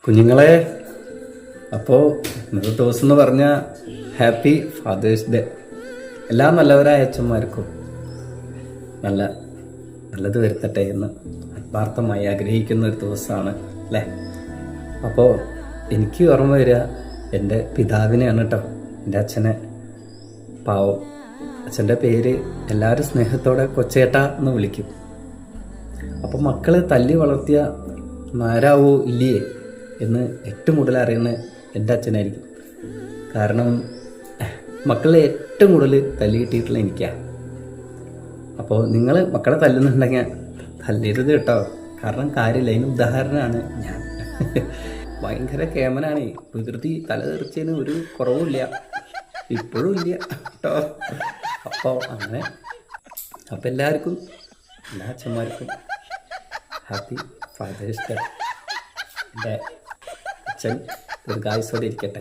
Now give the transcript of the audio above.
കുഞ്ഞുങ്ങളെ, അപ്പോൾ ഇന്നത്തെ ദിവസം എന്ന് പറഞ്ഞാൽ ഹാപ്പി ഫാദേഴ്സ് ഡേ. എല്ലാ നല്ലവരായ അച്ഛന്മാർക്കും നല്ലത് വരുത്തട്ടെ എന്ന് ആത്മാർത്ഥമായി ആഗ്രഹിക്കുന്ന ഒരു ദിവസമാണ് അല്ലേ. അപ്പോൾ എനിക്ക് ഓർമ്മ വരിക എൻ്റെ പിതാവിനെയാണ് കേട്ടോ, എൻ്റെ അച്ഛനെ. പാവം അച്ഛൻ്റെ പേര് എല്ലാവരും സ്നേഹത്തോടെ കൊച്ചേട്ട എന്ന് വിളിക്കും. അപ്പോൾ മക്കളെ തല്ലി വളർത്തിയ നാരാവോ ഇല്ലേ എന്ന് ഏറ്റവും കൂടുതൽ അറിയുന്നത് എൻ്റെ അച്ഛനായിരിക്കും. കാരണം മക്കളെ ഏറ്റവും കൂടുതൽ തല്ലി കിട്ടിയിട്ടുള്ള എനിക്കാണ്. അപ്പോൾ നിങ്ങൾ മക്കളെ തല്ലുന്നുണ്ടെങ്കിൽ തല്ലരുത് കേട്ടോ, കാരണം കാര്യമില്ല. അതിന് ഉദാഹരണമാണ് ഞാൻ. ഭയങ്കര കേമനാണ്, വികൃതി തലതെറിച്ചതിന് ഒരു കുറവുമില്ല, ഇപ്പോഴും ഇല്ല കേട്ടോ. അപ്പോൾ എല്ലാവർക്കും, എല്ലാ അച്ഛന്മാർക്കും ഹാപ്പി ഫാദേഴ്സ് ഡേ. എൻ്റെ അച്ഛൻ ദീർഘായുസ്സോടെ ഇരിക്കട്ടെ.